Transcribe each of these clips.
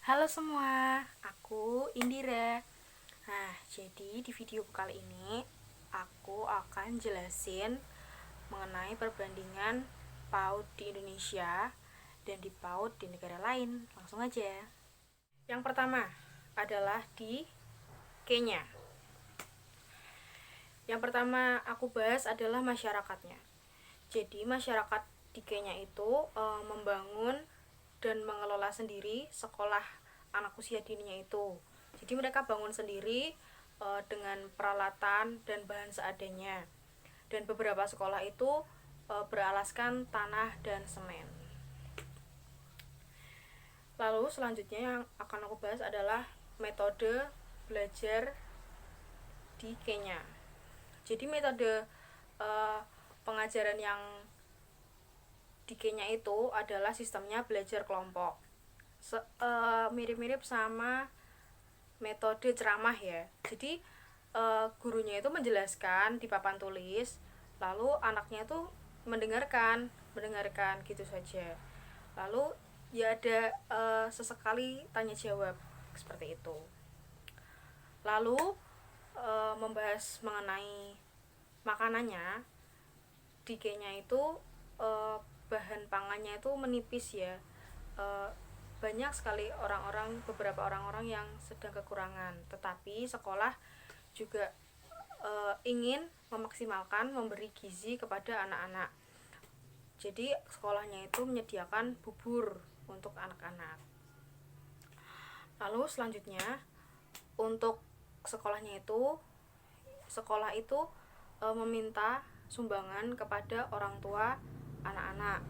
Halo semua, aku Indira. Nah, jadi di video kali ini aku akan jelasin mengenai perbandingan PAUD di Indonesia dan di PAUD di negara lain. Langsung aja. Yang pertama adalah di Kenya. Yang pertama aku bahas adalah masyarakatnya. Jadi masyarakat di Kenya itu membangun dan mengelola sendiri sekolah anak usia dininya itu. Jadi mereka bangun sendiri dengan peralatan dan bahan seadanya. Dan beberapa sekolah itu beralaskan tanah dan semen. Lalu selanjutnya yang akan aku bahas adalah metode belajar di Kenya. Jadi metode pengajaran yang di Kenya itu adalah sistemnya belajar kelompok. Mirip-mirip sama metode ceramah ya. Jadi gurunya itu menjelaskan di papan tulis, lalu anaknya itu mendengarkan gitu saja. Lalu ya ada sesekali tanya jawab seperti itu. Lalu membahas mengenai makanannya, di Kenya itu bahan pangannya itu menipis ya. Banyak sekali beberapa orang-orang yang sedang kekurangan, tetapi sekolah juga ingin memaksimalkan memberi gizi kepada anak-anak. Jadi sekolahnya itu menyediakan bubur untuk anak-anak. Lalu selanjutnya untuk sekolah itu meminta sumbangan kepada orang tua anak-anak.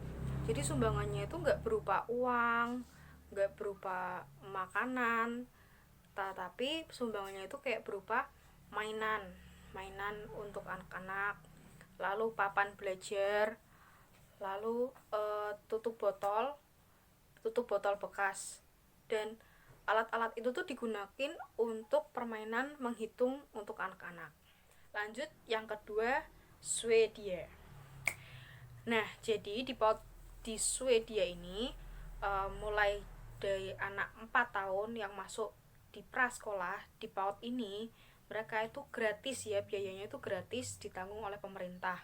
Jadi sumbangannya itu nggak berupa uang, nggak berupa makanan, tetapi sumbangannya itu kayak berupa mainan untuk anak-anak, lalu papan belajar, lalu tutup botol bekas, dan alat-alat itu tuh digunakan untuk permainan menghitung untuk anak-anak. Lanjut yang kedua, Swedia. Nah, jadi di Swedia ini mulai dari anak 4 tahun yang masuk di prasekolah di PAUD ini, mereka itu gratis ya, biayanya itu gratis, ditanggung oleh pemerintah.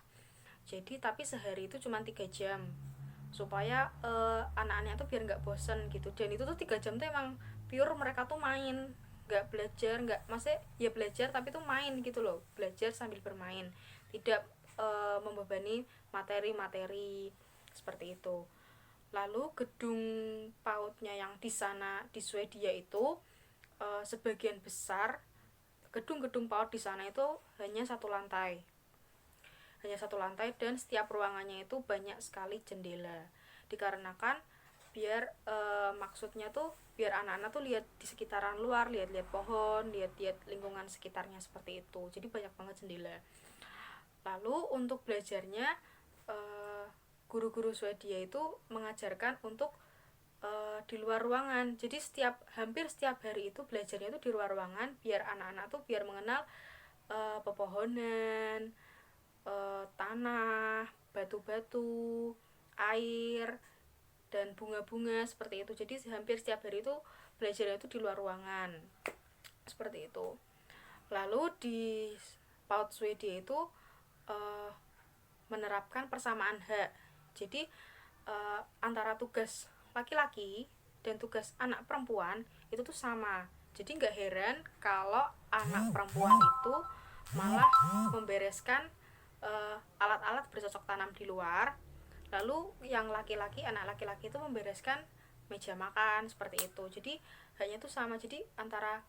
Jadi tapi sehari itu cuma 3 jam supaya anak-anaknya tuh biar nggak bosen gitu. Dan itu tuh 3 jam tuh emang pure mereka tuh main, nggak belajar, nggak, maksudnya ya belajar tapi tuh main gitu loh, belajar sambil bermain, tidak membebani materi-materi seperti itu. Lalu gedung PAUD-nya yang di sana di Swedia itu sebagian besar gedung-gedung PAUD di sana itu hanya satu lantai dan setiap ruangannya itu banyak sekali jendela, dikarenakan biar maksudnya tuh biar anak-anak tuh lihat di sekitaran luar, lihat-lihat pohon, lihat-lihat lingkungan sekitarnya seperti itu. Jadi banyak banget jendela. Lalu untuk belajarnya guru-guru Swedia itu mengajarkan untuk di luar ruangan. Jadi hampir setiap hari itu belajarnya itu di luar ruangan, biar anak-anak tuh biar mengenal pepohonan, tanah, batu-batu, air, dan bunga-bunga seperti itu. Jadi hampir setiap hari itu belajarnya itu di luar ruangan seperti itu. Lalu di PAUD Swedia itu menerapkan persamaan hak. Jadi antara tugas laki-laki dan tugas anak perempuan itu tuh sama. Jadi nggak heran kalau anak perempuan itu malah membereskan alat-alat bercocok tanam di luar, lalu yang anak laki-laki itu membereskan meja makan seperti itu. Jadi hanya itu sama, jadi antara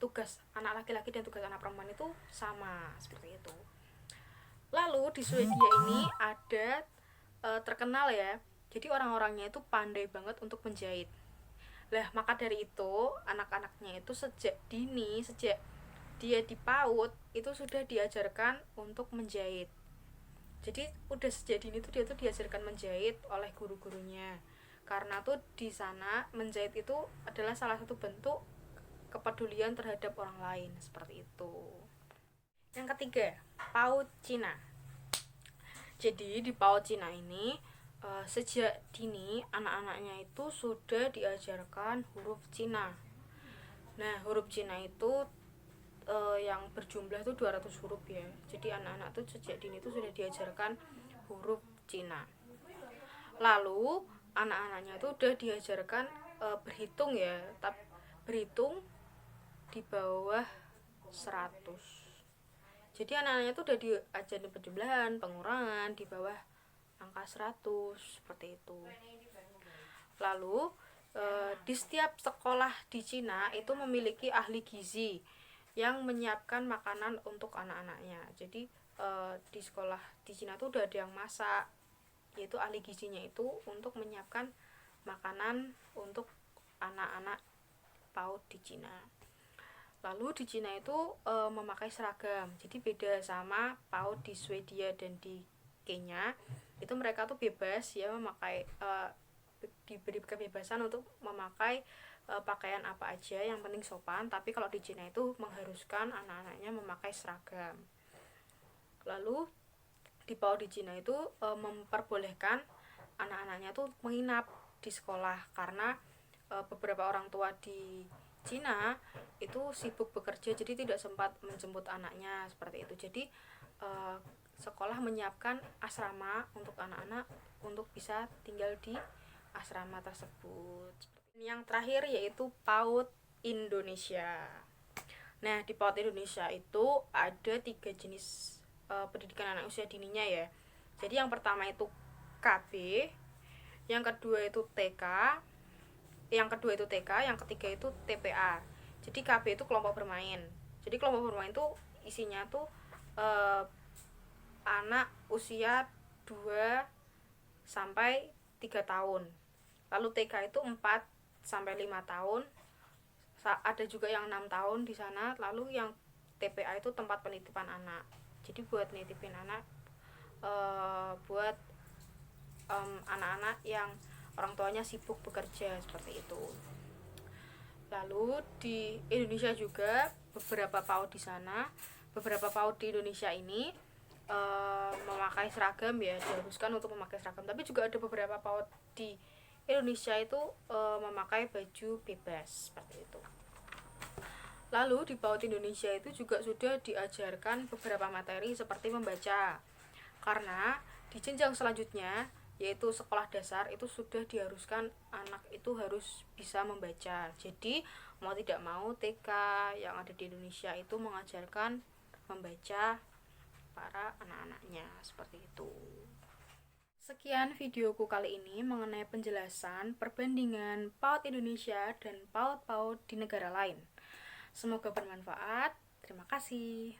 tugas anak laki-laki dan tugas anak perempuan itu sama seperti itu. Lalu di Swedia ini ada terkenal ya, jadi orang-orangnya itu pandai banget untuk menjahit. Lah maka dari itu anak-anaknya itu sejak dia di PAUD itu sudah diajarkan untuk menjahit. Jadi udah sejak dini tuh dia tuh diajarkan menjahit oleh guru-gurunya. Karena tuh di sana menjahit itu adalah salah satu bentuk kepedulian terhadap orang lain seperti itu. Yang ketiga, PAUD Cina. Jadi di PAUD Cina ini Sejak dini anak-anaknya itu sudah diajarkan huruf Cina. Nah, huruf Cina itu yang berjumlah tuh 200 huruf ya. Jadi anak-anak tuh sejak dini itu sudah diajarkan huruf Cina. Lalu anak-anaknya tuh udah diajarkan berhitung ya, tapi berhitung di bawah 100. Jadi anak-anaknya tuh udah diajarin penjumlahan, pengurangan di bawah angka 100 seperti itu. Lalu di setiap sekolah di Cina itu memiliki ahli gizi yang menyiapkan makanan untuk anak-anaknya. Jadi di sekolah di Cina tuh udah ada yang masak, yaitu ahli gizinya itu untuk menyiapkan makanan untuk anak-anak PAUD di Cina. Lalu di Cina itu memakai seragam, jadi beda sama PAUD di Swedia dan di Kenya. Itu mereka tuh bebas ya memakai diberi kebebasan untuk memakai pakaian apa aja, yang penting sopan. Tapi kalau di Cina itu mengharuskan anak-anaknya memakai seragam. Lalu di PAUD di Cina itu memperbolehkan anak-anaknya tuh menginap di sekolah karena beberapa orang tua di Cina itu sibuk bekerja, jadi tidak sempat menjemput anaknya seperti itu. Jadi sekolah menyiapkan asrama untuk anak-anak untuk bisa tinggal di asrama tersebut. Yang terakhir yaitu PAUD Indonesia. Nah, di PAUD Indonesia itu ada 3 jenis pendidikan anak usia dininya ya. Jadi yang pertama itu KB, yang kedua itu TK, yang ketiga itu TPA. Jadi KB itu kelompok bermain. Jadi kelompok bermain itu isinya tuh anak usia 2 sampai 3 tahun. Lalu TK itu 4 sampai 5 tahun. Ada juga yang 6 tahun di sana. Lalu yang TPA itu tempat penitipan anak. Jadi buat nitipin anak buat anak-anak yang orang tuanya sibuk bekerja seperti itu. Lalu di Indonesia juga beberapa PAUD di sana, beberapa PAUD di Indonesia ini memakai seragam ya, diharuskan untuk memakai seragam. Tapi juga ada beberapa PAUD di Indonesia itu memakai baju bebas seperti itu. Lalu di PAUD Indonesia itu juga sudah diajarkan beberapa materi seperti membaca. Karena di jenjang selanjutnya yaitu sekolah dasar itu sudah diharuskan anak itu harus bisa membaca. Jadi mau tidak mau TK yang ada di Indonesia itu mengajarkan membaca para anak-anaknya seperti itu. Sekian videoku kali ini mengenai penjelasan perbandingan PAUD Indonesia dan PAUD-PAUD di negara lain. Semoga bermanfaat. Terima kasih.